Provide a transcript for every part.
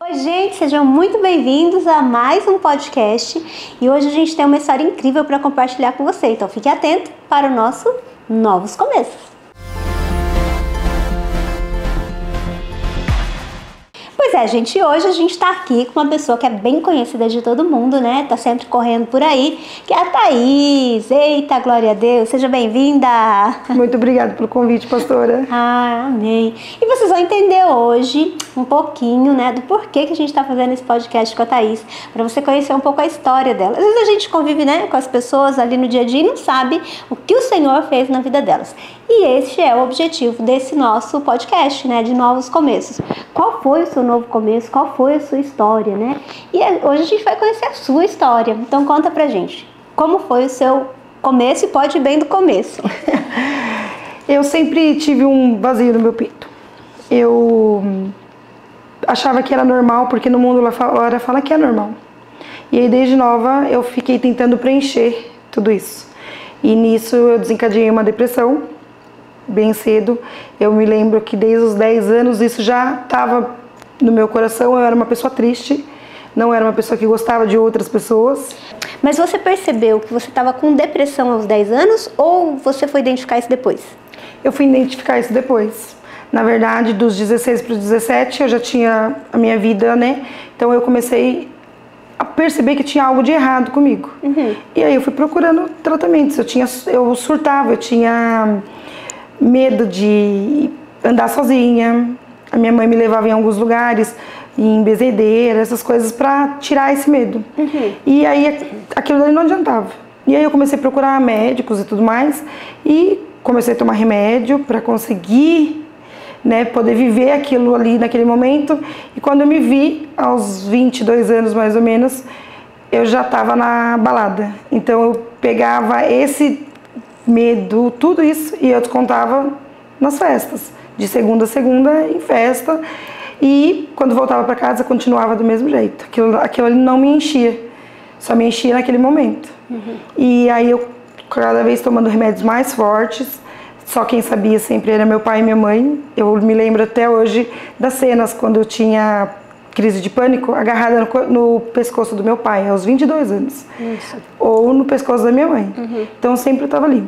Oi, gente, sejam muito bem-vindos a mais um podcast e hoje a gente tem uma história incrível para compartilhar com você, então fique atento para o nosso Novos Começos. Pois é, gente, hoje a gente tá aqui com uma pessoa que é bem conhecida de todo mundo, né? Tá sempre correndo por aí, que é a Thaís. Eita, glória a Deus, seja bem-vinda! Muito obrigada pelo convite, pastora. Amém! E vocês vão entender hoje um pouquinho, né, do porquê que a gente tá fazendo esse podcast com a Thaís, para você conhecer um pouco a história dela. Às vezes a gente convive, né, com as pessoas ali no dia a dia e não sabe o que o Senhor fez na vida delas. E este é o objetivo desse nosso podcast, né, de novos começos. Qual foi o seu novo começo? Qual foi a sua história, né? E hoje a gente vai conhecer a sua história. Então conta pra gente, como foi o seu começo e pode ir bem do começo. Eu sempre tive um vazio no meu peito. Eu achava que era normal, porque no mundo lá fora fala que é normal. E aí desde nova eu fiquei tentando preencher tudo isso. E nisso eu desencadeei uma depressão, bem cedo. Eu me lembro que desde os 10 anos isso já estava no meu coração. Eu era uma pessoa triste, não era uma pessoa que gostava de outras pessoas. Mas você percebeu que você estava com depressão aos 10 anos ou você foi identificar isso depois? Eu fui identificar isso depois. Na verdade, dos 16 para os 17 eu já tinha a minha vida, né? Então eu comecei a perceber que tinha algo de errado comigo. E aí eu fui procurando tratamentos. Eu surtava, eu tinha medo de andar sozinha. A minha mãe me levava em alguns lugares, em benzedeira, essas coisas, para tirar esse medo. E aí aquilo ali não adiantava. E aí eu comecei a procurar médicos e tudo mais, e comecei a tomar remédio para conseguir, né, poder viver aquilo ali naquele momento. E quando eu me vi, aos 22 anos mais ou menos, eu já estava na balada. Então eu pegava esse medo, tudo isso, e eu descontava nas festas. De segunda a segunda, em festa. E quando voltava para casa, continuava do mesmo jeito. Aquilo ali não me enchia. Só me enchia naquele momento. E aí eu, cada vez tomando remédios mais fortes. Só quem sabia sempre era meu pai e minha mãe. Eu me lembro até hoje das cenas quando eu tinha crise de pânico, agarrada no pescoço do meu pai, aos 22 anos. Ou no pescoço da minha mãe. Então eu sempre estava ali.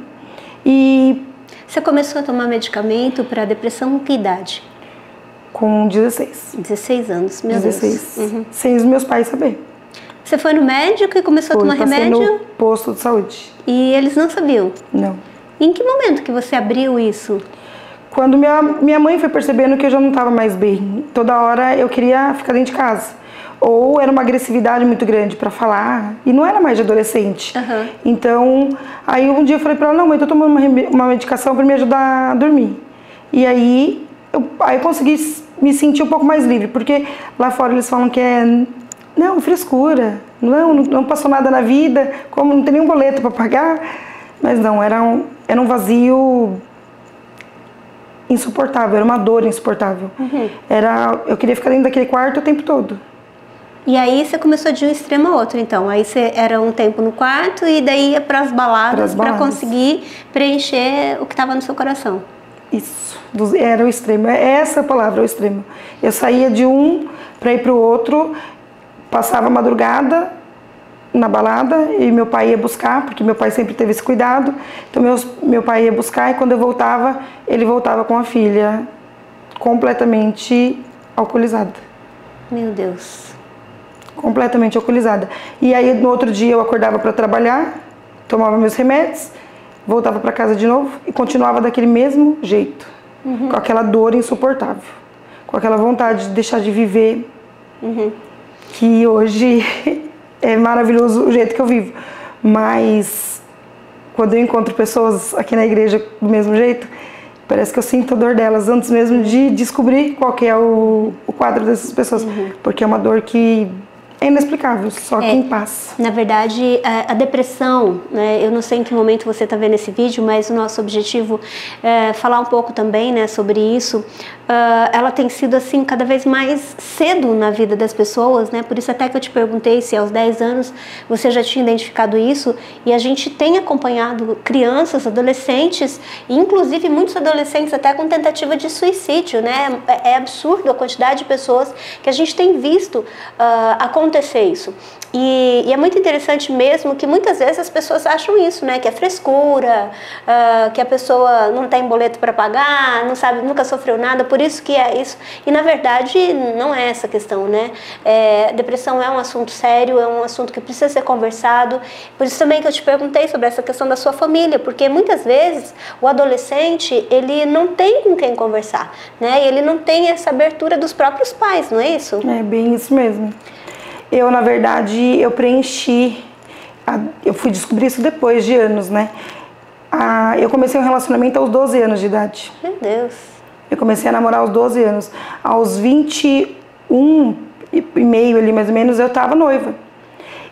E você começou a tomar medicamento para depressão com que idade? Com 16. 16 anos, meu 16. Deus. Sem os meus pais saber. Você foi no médico e começou a tomar remédio? No posto de saúde. E eles não sabiam? Não. E em que momento que você abriu isso? Quando minha mãe foi percebendo que eu já não estava mais bem. Toda hora eu queria ficar dentro de casa. Ou era uma agressividade muito grande para falar, e não era mais de adolescente. Então, aí um dia eu falei para ela, não, mãe, eu tô tomando uma medicação para me ajudar a dormir. E aí eu consegui me sentir um pouco mais livre, porque lá fora eles falam que é, não, frescura, não passou nada na vida, como não tem nenhum boleto para pagar. Mas não, era um vazio insuportável, era uma dor insuportável. Eu queria ficar dentro daquele quarto o tempo todo. E aí você começou de um extremo ao outro, então. Aí você era um tempo no quarto e daí ia para as baladas para conseguir preencher o que estava no seu coração. Isso, era o extremo. Essa palavra, o extremo. Eu saía de um para ir para o outro, passava a madrugada na balada e meu pai ia buscar, porque meu pai sempre teve esse cuidado. Então meu pai ia buscar e quando eu voltava, ele voltava com a filha completamente alcoolizada. Meu Deus. Completamente alcoolizada. E aí no outro dia eu acordava para trabalhar, tomava meus remédios, voltava para casa de novo e continuava daquele mesmo jeito, com aquela dor insuportável, com aquela vontade de deixar de viver, que hoje é maravilhoso o jeito que eu vivo. Mas quando eu encontro pessoas aqui na igreja do mesmo jeito, parece que eu sinto a dor delas antes mesmo de descobrir qual que é o quadro dessas pessoas, porque é uma dor que é inexplicável, só quem passa. Na verdade, a depressão, né, eu não sei em que momento você está vendo esse vídeo, mas o nosso objetivo é falar um pouco também, né, sobre isso. Ela tem sido assim cada vez mais cedo na vida das pessoas, né? Por isso até que eu te perguntei se aos 10 anos você já tinha identificado isso, e a gente tem acompanhado crianças, adolescentes, e inclusive muitos adolescentes até com tentativa de suicídio, né? É absurdo a quantidade de pessoas que a gente tem visto acontecer isso. E é muito interessante mesmo que muitas vezes as pessoas acham isso, né? Que é frescura, que a pessoa não tem boleto para pagar, não sabe, nunca sofreu nada, por isso que é isso. E na verdade não é essa questão, né? Depressão é um assunto sério, é um assunto que precisa ser conversado. Por isso também que eu te perguntei sobre essa questão da sua família, porque muitas vezes o adolescente, ele não tem com quem conversar, né? E ele não tem essa abertura dos próprios pais, não é isso? É bem isso mesmo. Eu, na verdade, eu preenchi, eu fui descobrir isso depois de anos, né? Eu comecei um relacionamento aos 12 anos de idade. Meu Deus. Eu comecei a namorar aos 12 anos. Aos 21 e meio ali, mais ou menos, eu estava noiva.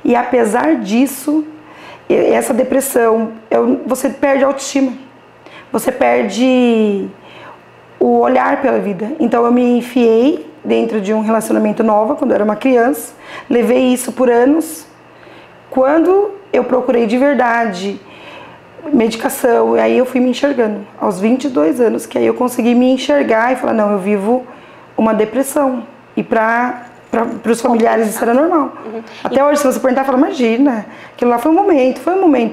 E apesar disso, essa depressão, você perde a autoestima. Você perde o olhar pela vida. Então eu me enfiei dentro de um relacionamento novo, quando eu era uma criança. Levei isso por anos. Quando eu procurei de verdade medicação, e aí eu fui me enxergando. Aos 22 anos, que aí eu consegui me enxergar e falar, não, eu vivo uma depressão. E para os familiares isso era normal. Até hoje, se você perguntar, fala, imagina, aquilo lá foi um momento,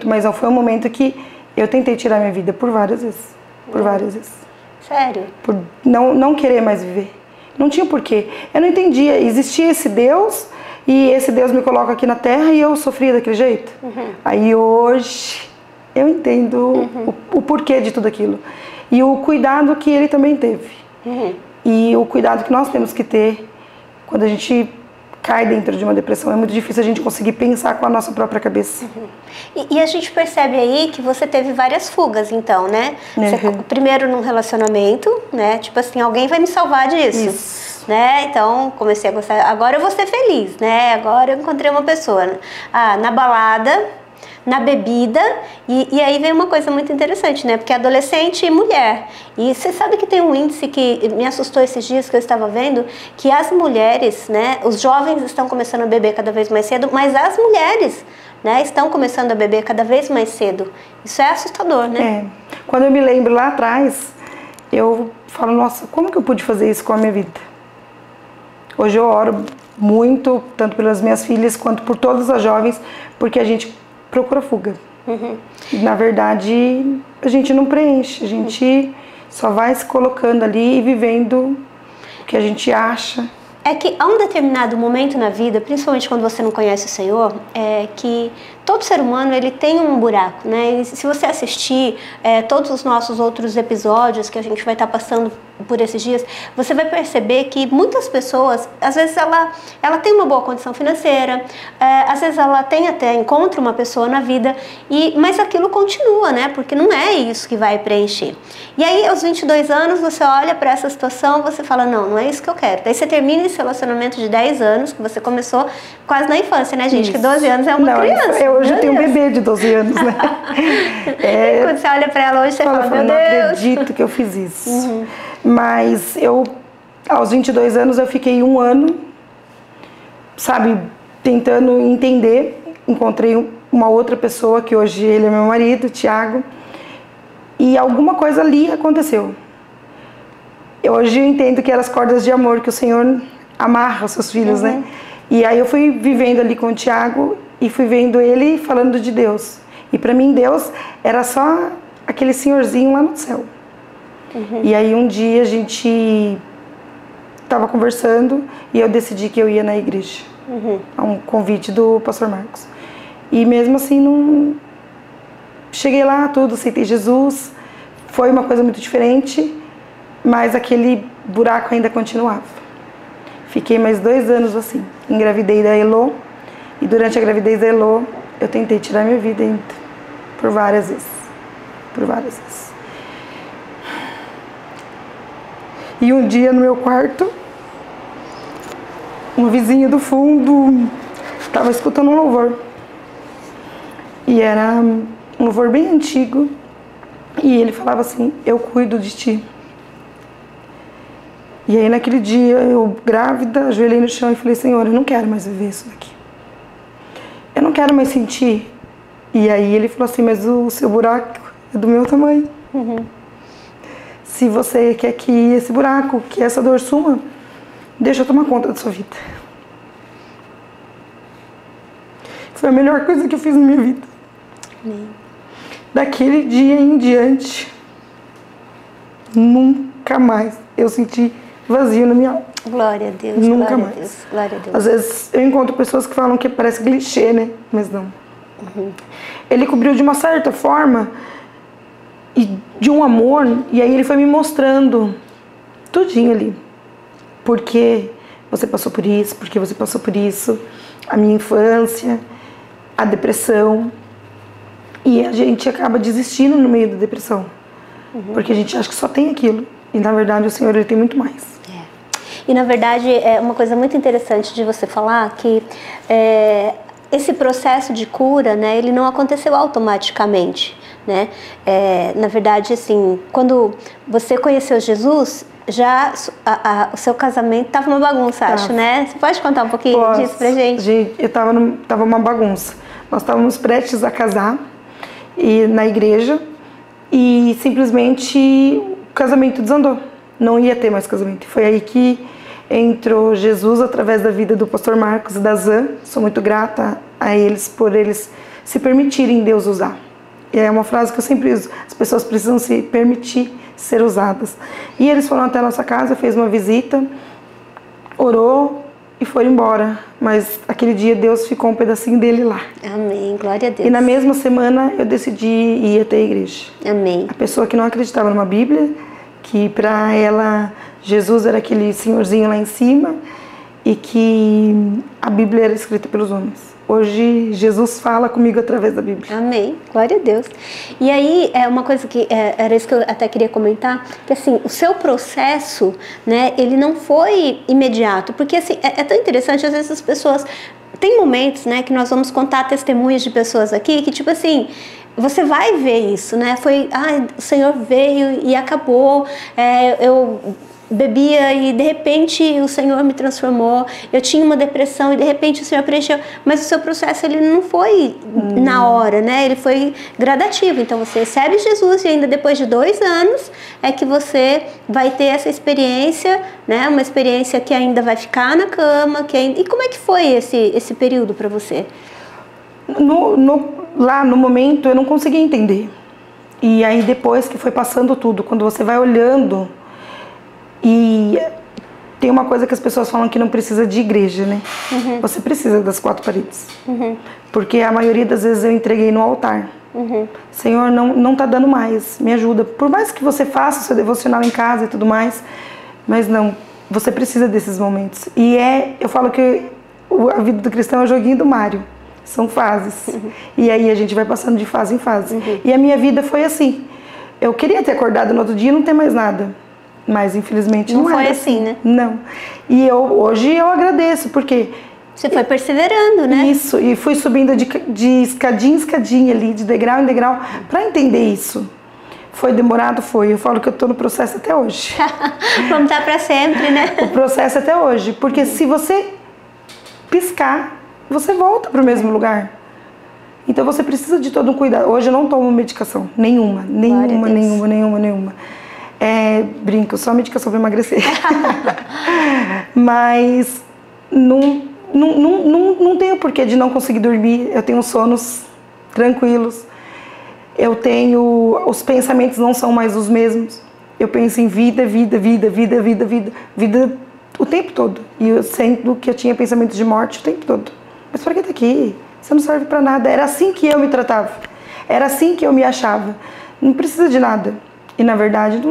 mas não foi um momento que eu tentei tirar minha vida por várias vezes. Por várias vezes. Sério? Por não querer mais viver. Não tinha porquê. Eu não entendia. Existia esse Deus e esse Deus me coloca aqui na Terra e eu sofria daquele jeito. Aí hoje eu entendo o porquê de tudo aquilo. E o cuidado que ele também teve. E o cuidado que nós temos que ter quando a gente cai dentro de uma depressão. É muito difícil a gente conseguir pensar com a nossa própria cabeça. E a gente percebe aí que você teve várias fugas, então, né? Você, primeiro num relacionamento, né? Tipo assim, alguém vai me salvar disso. Isso. Né? Então, comecei a gostar. Agora eu vou ser feliz, né? Agora eu encontrei uma pessoa. Na balada, na bebida, e aí vem uma coisa muito interessante, né? Porque é adolescente e mulher. E você sabe que tem um índice que me assustou esses dias que eu estava vendo, que as mulheres, né? Os jovens estão começando a beber cada vez mais cedo, mas as mulheres, né, estão começando a beber cada vez mais cedo. Isso é assustador, né? Quando eu me lembro lá atrás, eu falo, nossa, como que eu pude fazer isso com a minha vida? Hoje eu oro muito, tanto pelas minhas filhas quanto por todas as jovens, porque a gente procura fuga. Na verdade, a gente não preenche, a gente só vai se colocando ali e vivendo o que a gente acha. É que há um determinado momento na vida, principalmente quando você não conhece o Senhor, é que todo ser humano ele tem um buraco, né? E se você assistir todos os nossos outros episódios que a gente vai estar passando por esses dias, você vai perceber que muitas pessoas, às vezes ela tem uma boa condição financeira, às vezes ela encontra uma pessoa na vida, mas aquilo continua, né? Porque não é isso que vai preencher. E aí, aos 22 anos, você olha para essa situação, você fala, não é isso que eu quero. Daí você termina esse relacionamento de 10 anos, que você começou quase na infância, né, gente? Isso. Que 12 anos é uma criança. Eu hoje tenho um bebê de 12 anos, né? Quando você olha para ela hoje, você fala, meu Deus. Não acredito que eu fiz isso. Mas aos 22 anos, eu fiquei um ano, sabe, tentando entender. Encontrei uma outra pessoa, que hoje ele é meu marido, Thiago, e alguma coisa ali aconteceu. Hoje eu entendo que eram as cordas de amor que o Senhor amarra os seus filhos, né? E aí eu fui vivendo ali com o Thiago e fui vendo ele falando de Deus. E para mim Deus era só aquele senhorzinho lá no céu. E aí um dia a gente estava conversando e eu decidi que eu ia na igreja. A um convite do pastor Marcos. E mesmo assim não... Cheguei lá, tudo, aceitei Jesus. Foi uma coisa muito diferente, mas aquele buraco ainda continuava. Fiquei mais 2 anos assim. Engravidei da Elô. E durante a gravidez da Elô, eu tentei tirar minha vida ainda. Por várias vezes. Por várias vezes. E um dia no meu quarto, uma vizinha do fundo estava escutando um louvor. E era um louvor bem antigo. E ele falava assim: eu cuido de ti. E aí naquele dia, eu grávida, ajoelhei no chão e falei: Senhor, eu não quero mais viver isso daqui. Eu não quero mais sentir. E aí ele falou assim: mas o seu buraco é do meu tamanho. Se você quer que esse buraco, que essa dor suma, deixa eu tomar conta da sua vida. Foi a melhor coisa que eu fiz na minha vida. Daquele dia em diante, nunca mais eu senti vazio na minha alma. Glória a Deus. Nunca glória mais. A Deus, glória a Deus. Às vezes eu encontro pessoas que falam que parece clichê, né? Mas não. Ele cobriu de uma certa forma e de um amor, e aí ele foi me mostrando tudinho ali. Porque você passou por isso, porque você passou por isso, a minha infância, a depressão. E a gente acaba desistindo no meio da depressão. Porque a gente acha que só tem aquilo. E na verdade o Senhor, ele tem muito mais. E na verdade é uma coisa muito interessante de você falar que esse processo de cura, né, ele não aconteceu automaticamente, né? Na verdade, assim, quando você conheceu Jesus, já o seu casamento estava uma bagunça, acho, né? Você pode contar um pouquinho disso pra gente? Gente, tava uma bagunça. Nós estávamos prestes a casar e na igreja e simplesmente o casamento desandou. Não ia ter mais casamento. Foi aí que entrou Jesus através da vida do pastor Marcos e da Zan. Sou muito grata a eles por eles se permitirem Deus usar. E é uma frase que eu sempre uso: as pessoas precisam se permitir ser usadas. E eles foram até a nossa casa, fez uma visita, orou e foram embora. Mas aquele dia Deus ficou um pedacinho dele lá. Amém, glória a Deus. E na mesma semana eu decidi ir até a igreja. Amém. A pessoa que não acreditava numa Bíblia, que para ela Jesus era aquele senhorzinho lá em cima e que a Bíblia era escrita pelos homens. Hoje Jesus fala comigo através da Bíblia. Amém, glória a Deus. E aí é uma coisa que era isso que eu até queria comentar, que assim, o seu processo, né, ele não foi imediato, porque assim, é tão interessante, às vezes as pessoas, tem momentos, né, que nós vamos contar testemunhos de pessoas aqui, que tipo assim, você vai ver isso, né, o Senhor veio e acabou, eu bebia e de repente o Senhor me transformou, eu tinha uma depressão e de repente o Senhor preencheu, mas o seu processo ele não foi na hora, né? Ele foi gradativo, então você recebe Jesus e ainda depois de 2 anos é que você vai ter essa experiência, né? Uma experiência que ainda vai ficar na cama, E como é que foi esse período para você? Lá no momento eu não conseguia entender, e aí depois que foi passando tudo, quando você vai olhando. E tem uma coisa que as pessoas falam que não precisa de igreja, né? Você precisa das 4 paredes. Porque a maioria das vezes eu entreguei no altar. Senhor, não tá dando mais, me ajuda. Por mais que você faça o seu devocional em casa e tudo mais, mas não, você precisa desses momentos. E eu falo que a vida do cristão é o joguinho do Mario. São fases. E aí a gente vai passando de fase em fase. E a minha vida foi assim. Eu queria ter acordado no outro dia e não ter mais nada. Mas infelizmente não foi era assim, né? Não. E hoje eu agradeço, porque você foi perseverando, né? Isso, e fui subindo de escadinha em escadinha ali, de degrau em degrau, para entender isso. Foi demorado? Foi. Eu falo que eu tô no processo até hoje. Vamos estar para sempre, né? O processo até hoje, porque se você piscar, você volta para o mesmo lugar. Então você precisa de todo um cuidado. Hoje eu não tomo medicação, nenhuma. Brinco, só medicação para emagrecer. Mas não tenho porquê de não conseguir dormir. Eu tenho sonos tranquilos. Os pensamentos não são mais os mesmos. Eu penso em vida o tempo todo. E eu sinto que eu tinha pensamentos de morte o tempo todo. Mas para que tá aqui? Você não serve para nada. Era assim que eu me tratava. Era assim que eu me achava. Não precisa de nada. E na verdade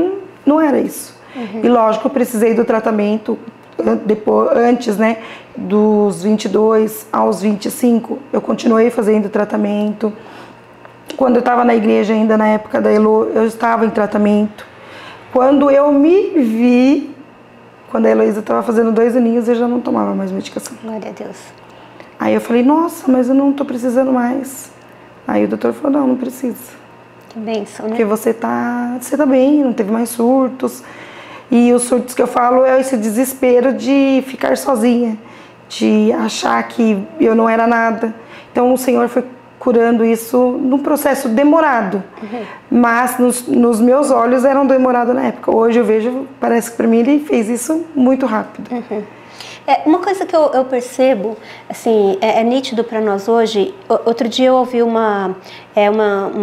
não era isso. E lógico, eu precisei do tratamento antes, né, dos 22 aos 25, eu continuei fazendo tratamento. Quando eu estava na igreja ainda, na época da Elo, eu estava em tratamento. Quando eu me vi Quando a Heloísa estava fazendo 2 aninhos, eu já não tomava mais medicação. Glória a Deus. Aí eu falei, nossa, mas eu não tô precisando mais. Aí o doutor falou, não precisa. Que bênção, né? Porque você tá bem, não teve mais surtos. E os surtos que eu falo é esse desespero de ficar sozinha, de achar que eu não era nada. Então o Senhor foi curando isso num processo demorado. Mas nos meus olhos era um demorado na época. Hoje eu vejo, parece que para mim ele fez isso muito rápido. Uma coisa que eu percebo, assim, é nítido para nós hoje. Outro dia eu ouvi uma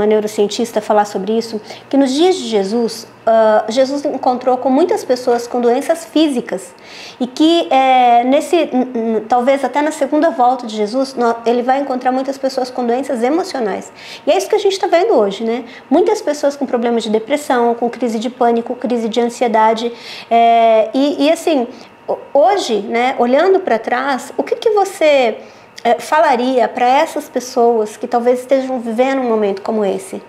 neurocientista falar sobre isso, que nos dias de Jesus, Jesus encontrou com muitas pessoas com doenças físicas e que talvez até na segunda volta de Jesus, ele vai encontrar muitas pessoas com doenças emocionais. E é isso que a gente está vendo hoje, né? Muitas pessoas com problemas de depressão, com crise de pânico, crise de ansiedade, e assim, hoje, né, olhando para trás, o que você falaria para essas pessoas que talvez estejam vivendo um momento como esse?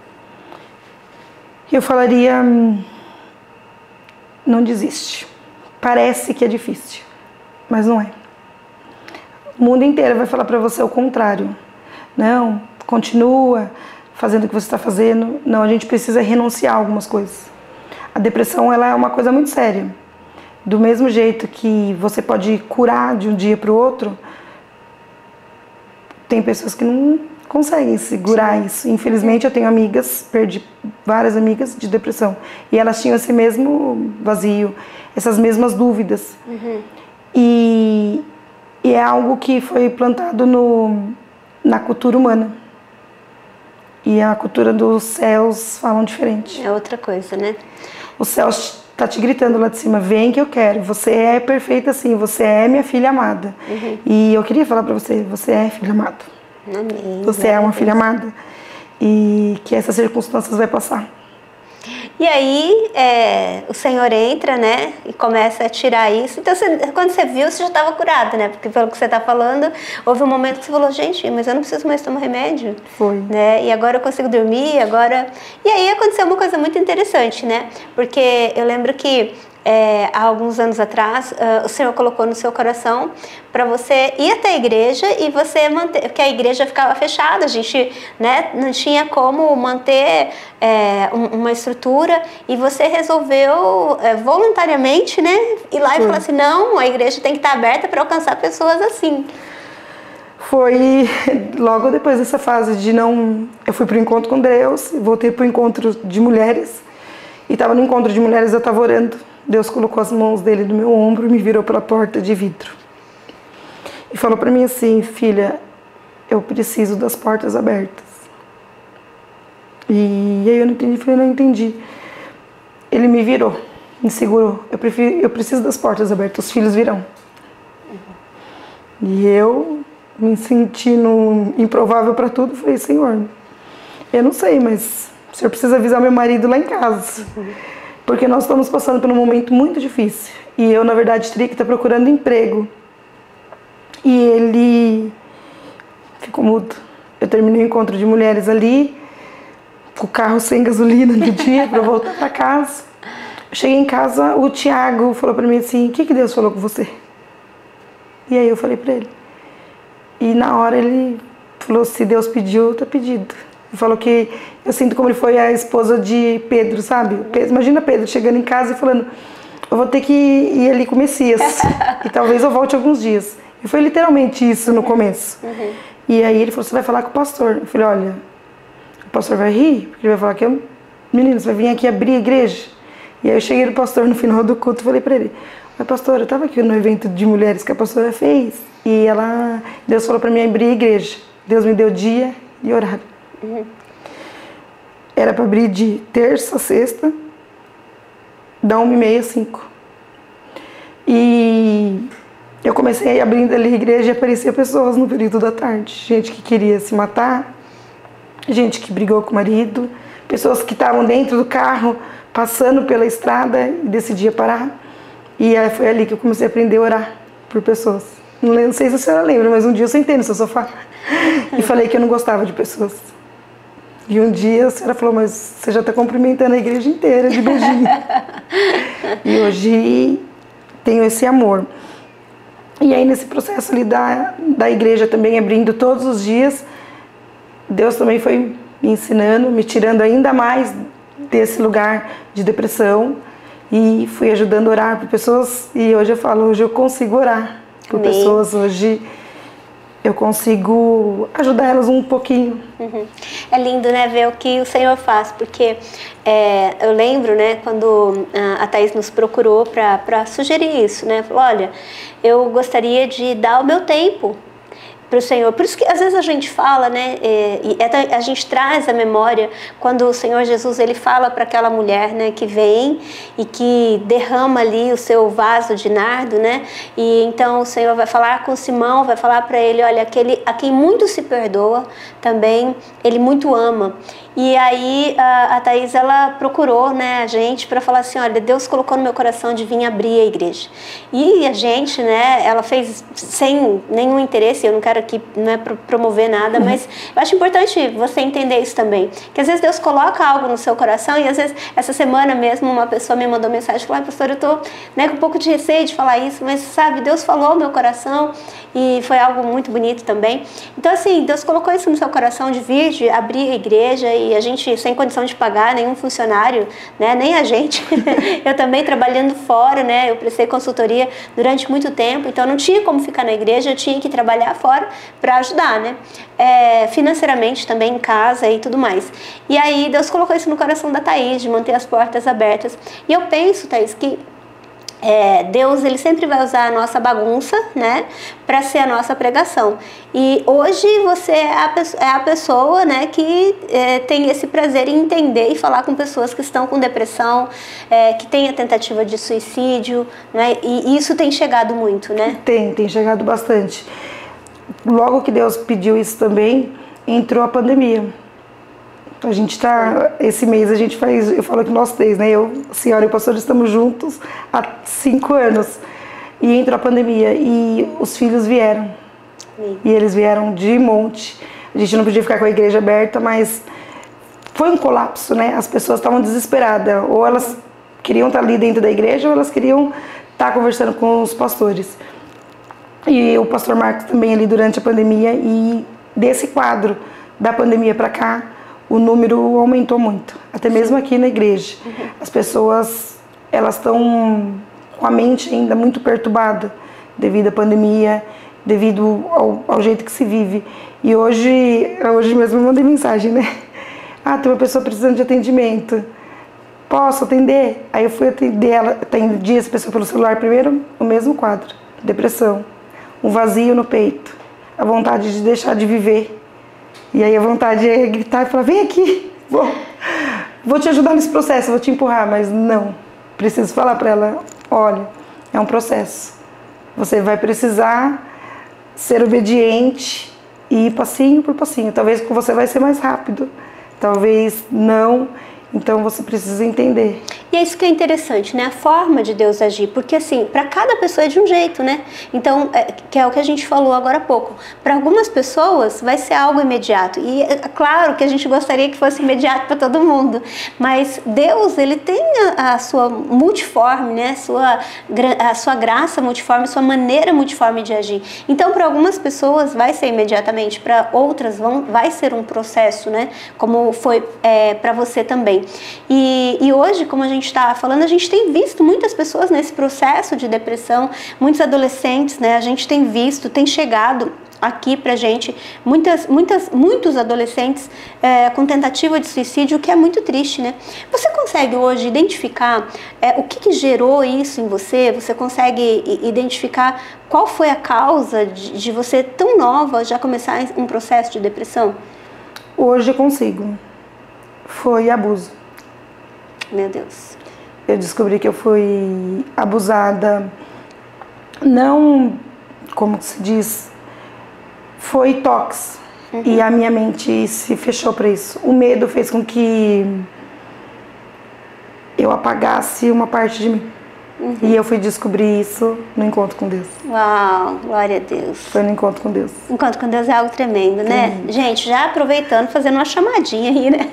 Eu falaria, não desiste. Parece que é difícil, mas não é. O mundo inteiro vai falar para você o contrário. Não, continua fazendo o que você está fazendo. Não, a gente precisa renunciar a algumas coisas. A depressão, ela é uma coisa muito séria. Do mesmo jeito que você pode curar de um dia para o outro, tem pessoas que não conseguem segurar isso. Infelizmente, eu tenho amigas, perdi várias amigas de depressão. E elas tinham esse mesmo vazio, essas mesmas dúvidas. E é algo que foi plantado na cultura humana. E a cultura dos céus falam diferente. É outra coisa, né? Os céus tá te gritando lá de cima, vem que eu quero, você é perfeita assim, você é minha filha amada. E eu queria falar para você, você é filha amada. Amém. Você é uma filha amada e que essas circunstâncias vai passar. E aí o Senhor entra, né, e começa a tirar isso. Então, quando você viu, você já estava curada, né? Porque pelo que você está falando, houve um momento que você falou, gente, mas eu não preciso mais tomar remédio. Foi. Né? E agora eu consigo dormir, agora... E aí aconteceu uma coisa muito interessante, né? Porque eu lembro que há alguns anos atrás, o Senhor colocou no seu coração para você ir até a igreja e você manter, porque a igreja ficava fechada, a gente, né, não tinha como manter uma estrutura, e você resolveu voluntariamente, né, ir lá e falar assim, não, a igreja tem que estar aberta para alcançar pessoas assim. Foi logo depois dessa fase de não... Eu fui para o encontro com Deus, voltei para o encontro de mulheres, e estava no encontro de mulheres, eu estava orando. Deus colocou as mãos dele no meu ombro e me virou para a porta de vidro. E falou para mim assim, filha, eu preciso das portas abertas. E aí eu não entendi, falei, não entendi. Ele me virou, me segurou. Eu preciso das portas abertas, os filhos virão. E eu, me sentindo improvável para tudo, falei, Senhor, eu não sei, mas o Senhor precisa avisar meu marido lá em casa. Porque nós estamos passando por um momento muito difícil. E eu, na verdade, teria que estar procurando emprego. E ele ficou mudo. Eu terminei o encontro de mulheres ali, com o carro sem gasolina no dia, para voltar para casa. Cheguei em casa, o Tiago falou para mim assim, o que Deus falou com você? E aí eu falei para ele. E na hora ele falou, se Deus pediu, tá pedido. Ele falou que eu sinto como ele foi a esposa de Pedro, sabe? Imagina Pedro chegando em casa e falando, eu vou ter que ir ali com o Messias e talvez eu volte alguns dias. E foi literalmente isso no começo. E aí ele falou, você vai falar com o pastor. Eu falei, olha, o pastor vai rir, porque ele vai falar que menino, você vai vir aqui abrir a igreja. E aí eu cheguei no pastor no final do culto e falei pra ele, mas pastor, eu tava aqui no evento de mulheres que a pastora fez e Deus falou pra mim abrir a igreja. Deus me deu dia e horário. Era para abrir de terça a sexta, da 1h30 às 5h. E eu comecei abrindo ali a igreja e aparecia pessoas no período da tarde. Gente que queria se matar, gente que brigou com o marido, pessoas que estavam dentro do carro, passando pela estrada e decidia parar. E aí foi ali que eu comecei a aprender a orar por pessoas. Não sei se a senhora lembra, mas um dia eu sentei no seu sofá e falei que eu não gostava de pessoas. E um dia a senhora falou, mas você já está cumprimentando a igreja inteira de beijinho. E hoje tenho esse amor. E aí nesse processo ali da igreja também, abrindo todos os dias, Deus também foi me ensinando, me tirando ainda mais desse lugar de depressão, e fui ajudando a orar por pessoas. E hoje eu falo, hoje eu consigo orar por pessoas, hoje eu consigo ajudar elas um pouquinho. É lindo, né, ver o que o Senhor faz, porque eu lembro, né, quando a Thaís nos procurou para sugerir isso, né, falou, olha, eu gostaria de dar o meu tempo para o Senhor. Por isso que às vezes a gente fala, né, a gente traz a memória quando o Senhor Jesus ele fala para aquela mulher, né, que vem e que derrama ali o seu vaso de nardo, né, e então o Senhor vai falar com Simão, vai falar para ele, olha, aquele a quem muito se perdoa, também ele muito ama. E aí a Thaís, ela procurou, né, a gente para falar assim, olha, Deus colocou no meu coração de vir abrir a igreja. E a gente, né, ela fez sem nenhum interesse, eu não quero aqui, não é promover nada, mas eu acho importante você entender isso também, que às vezes Deus coloca algo no seu coração, e às vezes essa semana mesmo uma pessoa me mandou mensagem, falou, pastor, eu tô, né, com um pouco de receio de falar isso, mas sabe, Deus falou no meu coração, e foi algo muito bonito também. Então assim, Deus colocou isso no seu coração de vir, de abrir a igreja, e a gente sem condição de pagar nenhum funcionário, né, nem a gente. Eu também trabalhando fora, né, eu prestei consultoria durante muito tempo, então não tinha como ficar na igreja, eu tinha que trabalhar fora para ajudar, né, financeiramente também em casa e tudo mais. E aí Deus colocou isso no coração da Thaís, de manter as portas abertas. E eu penso, Thaís, que Deus ele sempre vai usar a nossa bagunça, né, para ser a nossa pregação. E hoje você é a pessoa, né, que tem esse prazer em entender e falar com pessoas que estão com depressão, que tem a tentativa de suicídio, né, e isso tem chegado muito, né? Tem chegado bastante. Logo que Deus pediu isso também, entrou a pandemia. A gente tá, esse mês a gente faz, eu falo que nós três, né? Eu, a senhora e o pastor estamos juntos há 5 anos. E entrou a pandemia e os filhos vieram. E eles vieram de monte. A gente não podia ficar com a igreja aberta, mas foi um colapso, né? As pessoas estavam desesperadas. Ou elas queriam estar ali dentro da igreja, ou elas queriam estar conversando com os pastores. E o pastor Marcos também ali durante a pandemia. E desse quadro da pandemia para cá, o número aumentou muito, até mesmo aqui na igreja. As pessoas, elas estão com a mente ainda muito perturbada devido à pandemia, devido ao jeito que se vive. E hoje mesmo eu mandei mensagem, né? Tem uma pessoa precisando de atendimento. Posso atender? Aí eu fui atender ela, atendi essa pessoa pelo celular primeiro, o mesmo quadro, depressão, um vazio no peito, a vontade de deixar de viver. E aí a vontade é gritar e falar, vem aqui, vou te ajudar nesse processo, vou te empurrar, mas não. Preciso falar para ela, olha, é um processo. Você vai precisar ser obediente e ir passinho por passinho. Talvez com você vai ser mais rápido, talvez não. Então você precisa entender. E é isso que é interessante, né? A forma de Deus agir, porque assim, para cada pessoa é de um jeito, né? Então, que é o que a gente falou agora há pouco. Para algumas pessoas vai ser algo imediato. E é claro que a gente gostaria que fosse imediato para todo mundo. Mas Deus, ele tem a sua multiforme, né? A sua graça multiforme, a sua maneira multiforme de agir. Então, para algumas pessoas vai ser imediatamente, para outras vai ser um processo, né? Como foi para você também. E hoje, como a gente está falando, a gente tem visto muitas pessoas nesse processo de depressão, muitos adolescentes, né? A gente tem visto, tem chegado aqui pra gente muitos adolescentes com tentativa de suicídio, o que é muito triste, né? Você consegue hoje identificar o que gerou isso em você? Você consegue identificar qual foi a causa de você tão nova já começar um processo de depressão? Hoje eu consigo. Foi abuso. Meu Deus. Eu descobri que eu fui abusada, não, como se diz, foi tox. E a minha mente se fechou para isso. O medo fez com que eu apagasse uma parte de mim. E eu fui descobrir isso no encontro com Deus. Uau, glória a Deus. Foi no encontro com Deus. Encontro com Deus é algo tremendo, né? Gente, já aproveitando, fazendo uma chamadinha aí, né?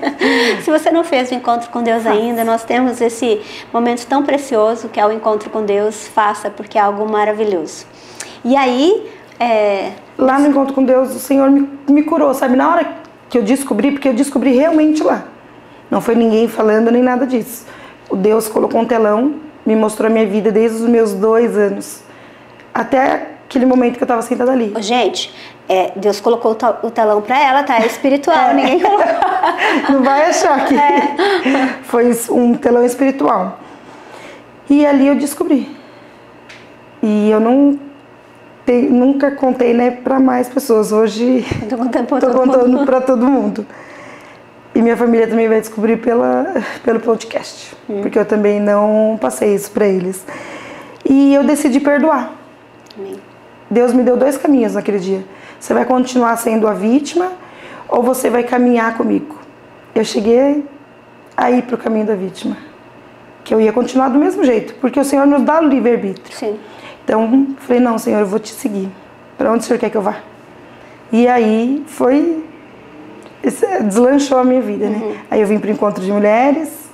Se você não fez o encontro com Deus ainda, nós temos esse momento tão precioso que é o encontro com Deus. Faça, porque é algo maravilhoso. E aí... Lá no encontro com Deus, o Senhor me curou, sabe? Na hora que eu descobri, porque eu descobri realmente lá. Não foi ninguém falando nem nada disso. O Deus colocou um telão, me mostrou a minha vida desde os meus 2 anos. Até aquele momento que eu estava sentada ali. Gente, Deus colocou o telão para ela, tá? É espiritual, ninguém colocou. Não vai achar que foi um telão espiritual. E ali eu descobri. E eu nunca contei, né, para mais pessoas. Hoje tô contando para todo mundo. E minha família também vai descobrir pelo podcast, porque eu também não passei isso para eles. E eu decidi perdoar. Amém. Deus me deu 2 caminhos naquele dia. Você vai continuar sendo a vítima ou você vai caminhar comigo? Eu cheguei a ir para o caminho da vítima, que eu ia continuar do mesmo jeito, porque o Senhor nos dá o livre-arbítrio. Sim. Então, falei, não, Senhor, eu vou te seguir. Para onde o Senhor quer que eu vá? E aí deslanchou a minha vida, né? Aí eu vim para o encontro de mulheres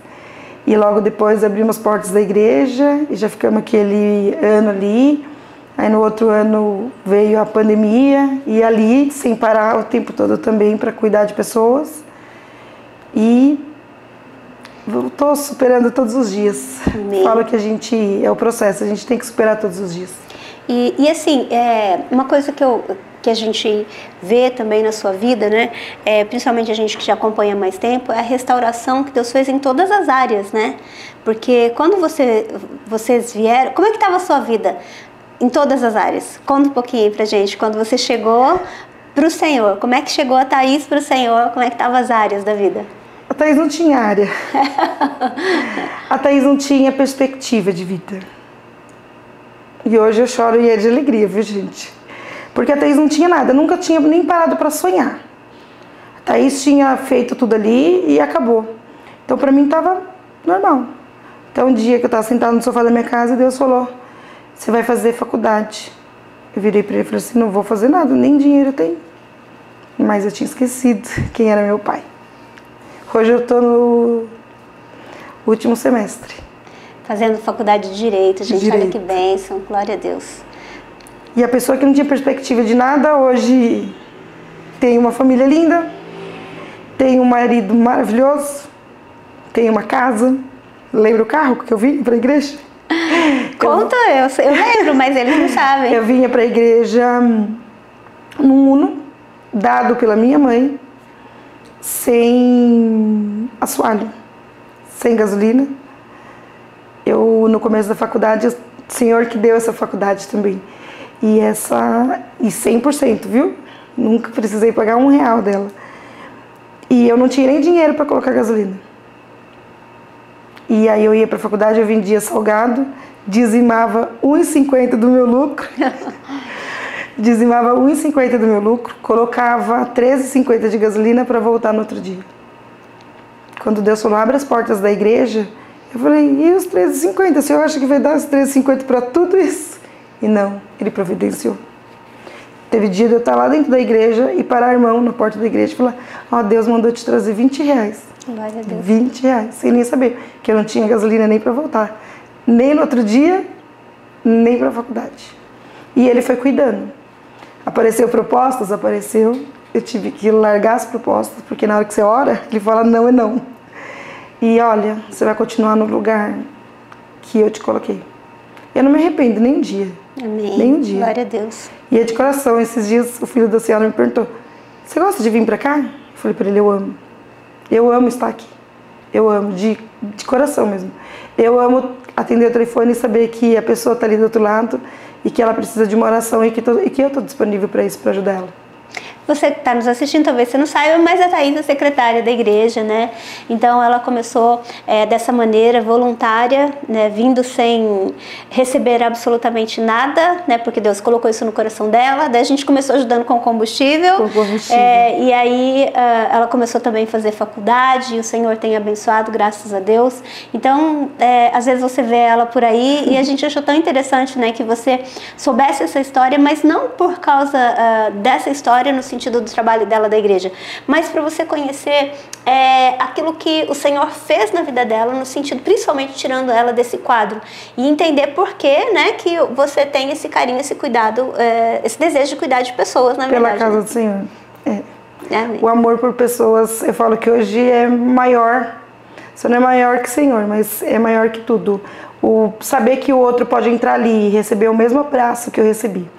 e logo depois abrimos as portas da igreja e já ficamos aquele ano ali. Aí no outro ano veio a pandemia e ali, sem parar o tempo todo também para cuidar de pessoas. E estou superando todos os dias. Amém. Falo que é o processo, a gente tem que superar todos os dias. E assim, uma coisa que a gente vê também na sua vida, né? Principalmente a gente que já acompanha há mais tempo, é a restauração que Deus fez em todas as áreas, né? Porque quando vocês vieram... Como é que estava a sua vida em todas as áreas? Conta um pouquinho aí pra gente. Quando você chegou pro Senhor, como é que chegou a Thaís pro Senhor? Como é que estavam as áreas da vida? A Thaís não tinha área. A Thaís não tinha perspectiva de vida. E hoje eu choro e é de alegria, viu, gente? Porque a Thaís não tinha nada, nunca tinha nem parado para sonhar. A Thaís tinha feito tudo ali e acabou. Então pra mim tava normal. Então um dia que eu tava sentada no sofá da minha casa, Deus falou: você vai fazer faculdade. Eu virei para ele e falei assim: não vou fazer nada, nem dinheiro eu tenho. Mas eu tinha esquecido quem era meu pai. Hoje eu tô no último semestre. Fazendo faculdade de Direito, gente, olha que bênção, glória a Deus. E a pessoa que não tinha perspectiva de nada, hoje tem uma família linda, tem um marido maravilhoso, tem uma casa. Lembra o carro que eu vim para a igreja? Conta, eu lembro, mas eles não sabem. Eu vinha para a igreja num Uno, dado pela minha mãe, sem assoalho, sem gasolina. Eu, no começo da faculdade, o Senhor que deu essa faculdade também. E 100%, viu? Nunca precisei pagar R$1 dela. E eu não tinha nem dinheiro para colocar gasolina. E aí eu ia para a faculdade, eu vendia salgado, dizimava R$1,50 do meu lucro. Dizimava R$1,50 do meu lucro, colocava R$13,50 de gasolina para voltar no outro dia. Quando Deus falou: abre as portas da igreja, eu falei: e os R$13,50? O senhor acha que vai dar os R$13,50 para tudo isso? E não, ele providenciou. Teve dia de eu estar lá dentro da igreja e parar a mão na porta da igreja e falar: ó, Deus mandou te trazer R$20. Glória a Deus. R$20, sem nem saber, que eu não tinha gasolina nem para voltar. Nem no outro dia, nem para a faculdade. E ele foi cuidando. Apareceu propostas, apareceu. Eu tive que largar as propostas, porque na hora que você ora, ele fala não é não. E olha, você vai continuar no lugar que eu te coloquei. Eu não me arrependo nem um dia. Amém. Nem um dia. Glória a Deus. E é de coração. Esses dias o filho da senhora me perguntou: você gosta de vir pra cá? Eu falei pra ele: eu amo. Eu amo estar aqui. Eu amo, de coração mesmo. Eu amo atender o telefone e saber que a pessoa tá ali do outro lado e que ela precisa de uma oração e que eu tô disponível para isso, para ajudar ela. Você que está nos assistindo, talvez você não saiba, mas a Thaís é secretária da igreja, né? Então ela começou dessa maneira, voluntária, né? Vindo sem receber absolutamente nada, né? Porque Deus colocou isso no coração dela. Daí a gente começou ajudando com combustível. E aí ela começou também a fazer faculdade, e o Senhor tem abençoado, graças a Deus. Então, às vezes você vê ela por aí e a gente achou tão interessante, né? Que você soubesse essa história, mas não por causa dessa história no sentido do trabalho dela da igreja, mas para você conhecer aquilo que o Senhor fez na vida dela, no sentido, principalmente tirando ela desse quadro, e entender por que, né, que você tem esse carinho, esse cuidado, esse desejo de cuidar de pessoas, na verdade. Pela casa do Senhor. O amor por pessoas, eu falo que hoje é maior, só não é maior que o Senhor, mas é maior que tudo. O saber que o outro pode entrar ali e receber o mesmo abraço que eu recebi,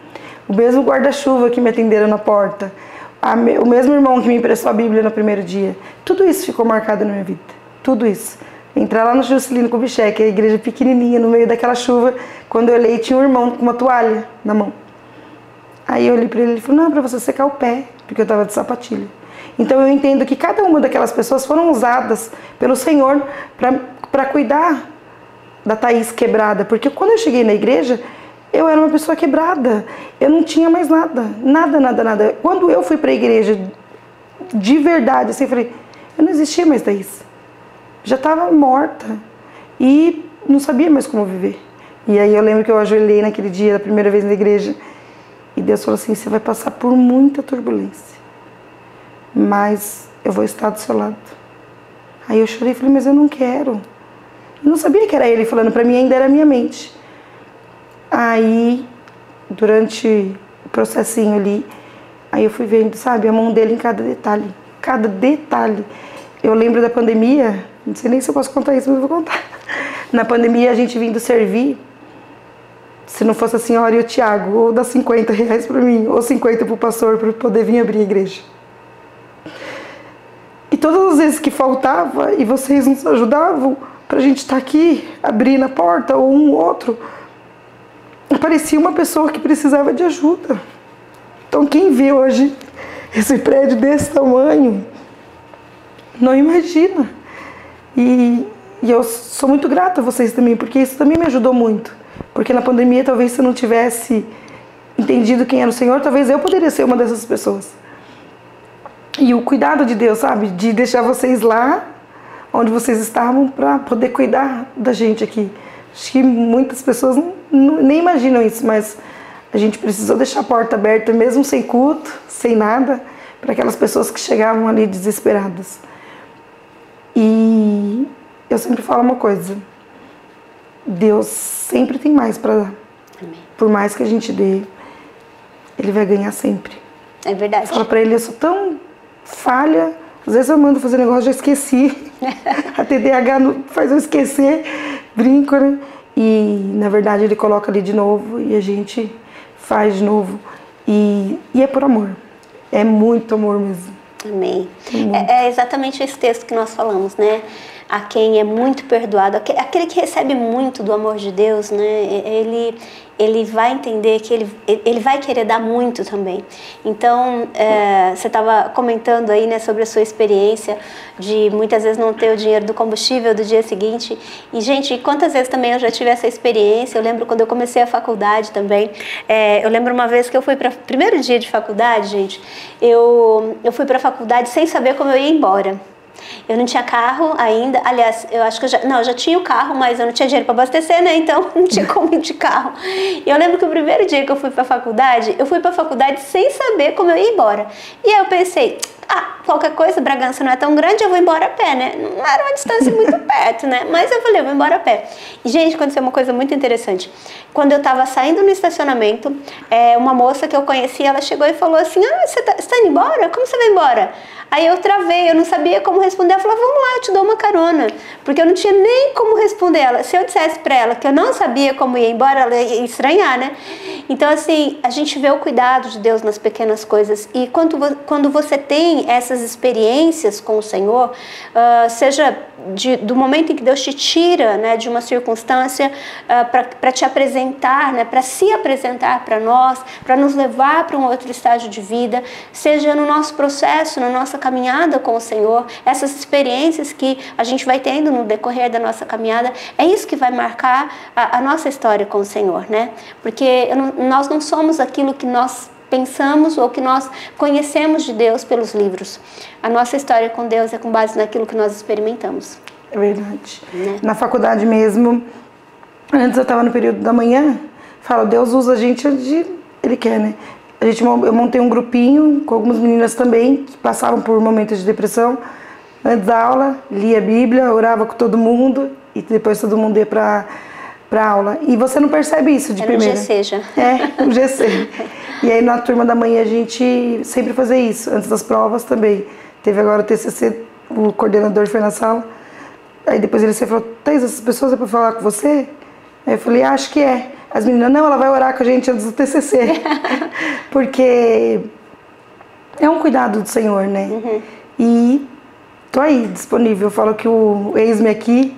o mesmo guarda-chuva que me atenderam na porta, o mesmo irmão que me emprestou a Bíblia no primeiro dia, tudo isso ficou marcado na minha vida, tudo isso. Entrar lá no Juscelino Kubitschek, a igreja pequenininha, no meio daquela chuva, quando eu olhei tinha um irmão com uma toalha na mão. Aí eu olhei para ele e falei, não, é para você secar o pé, porque eu estava de sapatilha. Então eu entendo que cada uma daquelas pessoas foram usadas pelo Senhor para cuidar da Thaís quebrada, porque quando eu cheguei na igreja, eu era uma pessoa quebrada, eu não tinha mais nada. Quando eu fui para a igreja, de verdade, assim, eu falei, eu não existia mais, Thaís. Já estava morta e não sabia mais como viver. E aí eu lembro que eu ajoelhei naquele dia, a primeira vez na igreja, e Deus falou assim, você vai passar por muita turbulência, mas eu vou estar do seu lado. Aí eu chorei e falei, mas eu não quero. Eu não sabia que era ele falando, para mim ainda era a minha mente. Aí, durante o processinho ali, aí eu fui vendo, sabe, a mão dele em cada detalhe. Cada detalhe. Eu lembro da pandemia, não sei nem se eu posso contar isso, mas eu vou contar. Na pandemia, a gente vindo servir, se não fosse a senhora e o Tiago, ou dar R$50 para mim, ou 50 para o pastor, para poder vir abrir a igreja. E todas as vezes que faltava, e vocês nos ajudavam, para a gente estar aqui, abrindo a porta, ou um ou outro, aparecia uma pessoa que precisava de ajuda. Então quem vê hoje esse prédio desse tamanho, não imagina. E eu sou muito grata a vocês também, porque isso também me ajudou muito. Porque na pandemia, talvez se eu não tivesse entendido quem era o Senhor, talvez eu poderia ser uma dessas pessoas. E o cuidado de Deus, sabe? De deixar vocês lá, onde vocês estavam, para poder cuidar da gente aqui. Acho que muitas pessoas nem imaginam isso, mas a gente precisou deixar a porta aberta, mesmo sem culto, sem nada, para aquelas pessoas que chegavam ali desesperadas. E eu sempre falo uma coisa, Deus sempre tem mais para dar. Amém. Por mais que a gente dê, Ele vai ganhar sempre. É verdade. Fala para Ele, eu sou tão falha, às vezes eu mando fazer negócio, já esqueci. A TDAH faz eu esquecer, brinco, né? E na verdade Ele coloca ali de novo e a gente faz de novo. E é por amor, é muito amor mesmo. Amém. É exatamente esse texto que nós falamos, né? A quem é muito perdoado, aquele que recebe muito do amor de Deus, né? Ele vai entender que ele vai querer dar muito também. Então, você estava comentando aí, né, sobre a sua experiência de muitas vezes não ter o dinheiro do combustível do dia seguinte. E, gente, quantas vezes também eu já tive essa experiência? Eu lembro quando eu comecei a faculdade também. Eu lembro uma vez que eu fui para o primeiro dia de faculdade, gente, eu fui para a faculdade sem saber como eu ia embora. Eu não tinha carro ainda, aliás, eu acho que eu já tinha o carro, mas eu não tinha dinheiro para abastecer, né? Então não tinha como ir de carro. E eu lembro que o primeiro dia que eu fui para a faculdade sem saber como eu ia embora. E aí eu pensei, qualquer coisa, Bragança não é tão grande, eu vou embora a pé, né? Não era uma distância muito perto, né? Mas eu falei, eu vou embora a pé. E, gente, aconteceu uma coisa muito interessante. Quando eu estava saindo no estacionamento, uma moça que eu conhecia, ela chegou e falou assim, você tá indo embora? Como você vai embora? Aí eu travei, eu não sabia como responder, ela falou, vamos lá, eu te dou uma carona. Porque eu não tinha nem como responder ela. Se eu dissesse para ela que eu não sabia como ia embora, ela ia estranhar, né? Então, assim, a gente vê o cuidado de Deus nas pequenas coisas. E quando você tem essas experiências com o Senhor, seja do momento em que Deus te tira, né, de uma circunstância para te apresentar, né, para se apresentar para nós, para nos levar para um outro estágio de vida, seja no nosso processo, na nossa caminhada com o Senhor, essas experiências que a gente vai tendo no decorrer da nossa caminhada, é isso que vai marcar a nossa história com o Senhor, né? Porque nós não somos aquilo que nós pensamos ou que nós conhecemos de Deus pelos livros. A nossa história com Deus é com base naquilo que nós experimentamos. É verdade. Né? Na faculdade mesmo, antes eu estava no período da manhã, falo, Deus usa a gente onde Ele quer, né? Eu montei um grupinho com algumas meninas também, que passavam por momentos de depressão. Antes da aula, lia a Bíblia, orava com todo mundo e depois todo mundo ia para aula. E você não percebe isso de primeira. É no GC já. É, no GC. E aí na turma da manhã a gente sempre fazia isso, antes das provas também. Teve agora o TCC, o coordenador foi na sala. Aí depois ele falou, Thaís, essas pessoas é para falar com você? Aí eu falei, acho que é. As meninas, não, ela vai orar com a gente antes do TCC. Porque é um cuidado do Senhor, né? Uhum. E tô aí, disponível. Eu falo que o Eis-me Aqui,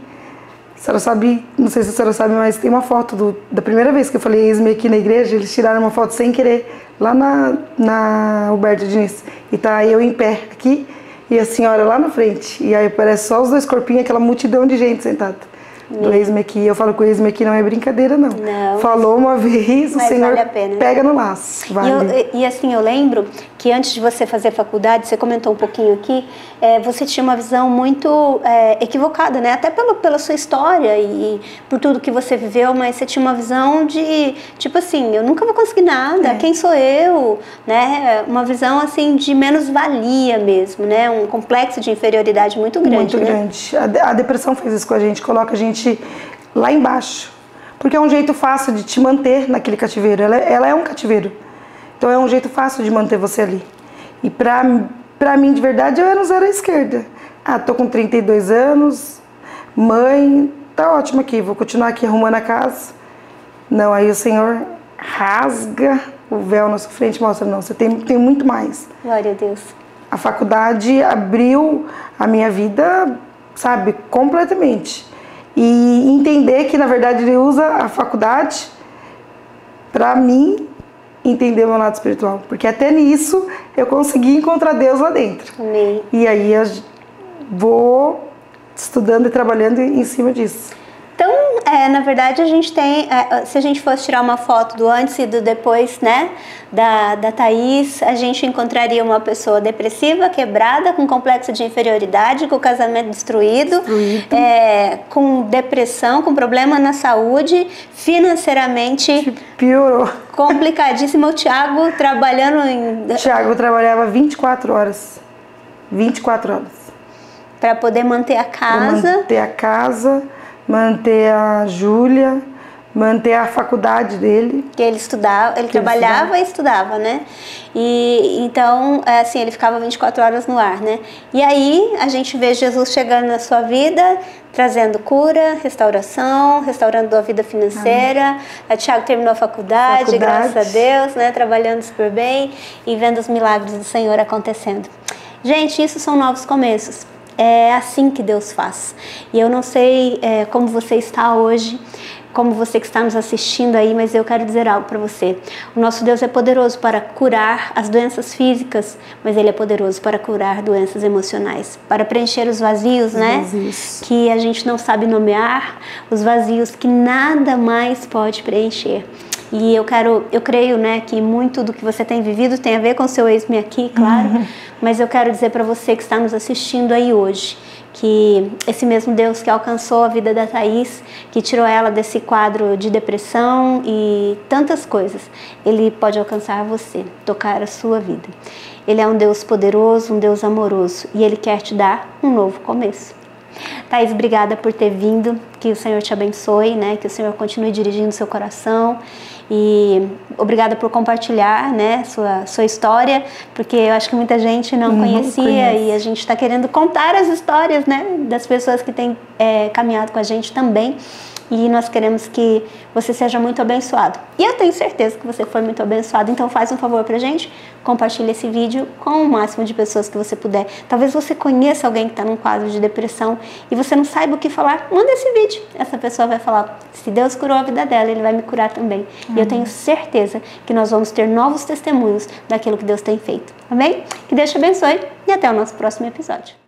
a senhora sabe, não sei se a senhora sabe, mas tem uma foto da primeira vez que eu falei Eis-me Aqui na igreja, eles tiraram uma foto sem querer, lá na Alberto Diniz. E tá eu em pé aqui e a senhora lá na frente. E aí parece só os dois corpinhos, aquela multidão de gente sentada. Do Eis-me Aqui. Eu falo que o Eis-me Aqui não é brincadeira, não. Falou uma vez, o Senhor vale a pena. Pega no laço. Vale. E assim, eu lembro que antes de você fazer faculdade, você comentou um pouquinho aqui, você tinha uma visão muito equivocada, né? Até pela sua história e por tudo que você viveu, mas você tinha uma visão de, tipo assim, eu nunca vou conseguir nada, quem sou eu? Né? Uma visão, assim, de menos-valia mesmo, né? Um complexo de inferioridade muito grande. Muito grande. A depressão fez isso com a gente, coloca a gente lá embaixo, porque é um jeito fácil de te manter naquele cativeiro. Ela é um cativeiro, então é um jeito fácil de manter você ali. E pra mim, de verdade, eu era um zero à esquerda. Tô com 32 anos, mãe, tá ótimo aqui, vou continuar aqui arrumando a casa. Não, aí o Senhor rasga o véu na sua frente e mostra, não, você tem muito mais. Glória a Deus. A faculdade abriu a minha vida, sabe, completamente. E entender que, na verdade, Ele usa a faculdade para mim entender o meu lado espiritual. Porque até nisso eu consegui encontrar Deus lá dentro. Amém. E aí eu vou estudando e trabalhando em cima disso. Então, na verdade, a gente tem, se a gente fosse tirar uma foto do antes e do depois, né, da Thaís, a gente encontraria uma pessoa depressiva, quebrada, com complexo de inferioridade, com o casamento destruído. Com depressão, com problema na saúde, financeiramente piorou. Complicadíssimo. O Thiago trabalhando O Thiago trabalhava 24 horas. 24 horas. Para poder manter a casa. Pra manter a casa, manter a Júlia, manter a faculdade dele. Que ele estudava, ele trabalhava e estudava, né? E então, assim, ele ficava 24 horas no ar, né? E aí a gente vê Jesus chegando na sua vida, trazendo cura, restauração, restaurando a vida financeira. A Thiago terminou a faculdade, graças a Deus, né? Trabalhando super bem e vendo os milagres do Senhor acontecendo. Gente, isso são novos começos. É assim que Deus faz. E eu não sei como você está hoje, como você que está nos assistindo aí, mas eu quero dizer algo para você. O nosso Deus é poderoso para curar as doenças físicas, mas Ele é poderoso para curar doenças emocionais, para preencher os vazios, né? Que a gente não sabe nomear, os vazios que nada mais pode preencher. E eu creio, né, que muito do que você tem vivido tem a ver com o seu Eis-me Aqui, claro, mas eu quero dizer para você que está nos assistindo aí hoje, que esse mesmo Deus que alcançou a vida da Thaís, que tirou ela desse quadro de depressão e tantas coisas, Ele pode alcançar você, tocar a sua vida. Ele é um Deus poderoso, um Deus amoroso, e Ele quer te dar um novo começo. Thaís, obrigada por ter vindo, que o Senhor te abençoe, né? Que o Senhor continue dirigindo seu coração e Obrigada por compartilhar, né, sua história, porque eu acho que muita gente não conhecia e a gente está querendo contar as histórias, né, das pessoas que têm caminhado com a gente também. E nós queremos que você seja muito abençoado. E eu tenho certeza que você foi muito abençoado. Então faz um favor pra gente, compartilha esse vídeo com o máximo de pessoas que você puder. Talvez você conheça alguém que está num quadro de depressão e você não saiba o que falar. Manda esse vídeo. Essa pessoa vai falar, se Deus curou a vida dela, Ele vai me curar também. E eu tenho certeza que nós vamos ter novos testemunhos daquilo que Deus tem feito. Amém? Que Deus te abençoe e até o nosso próximo episódio.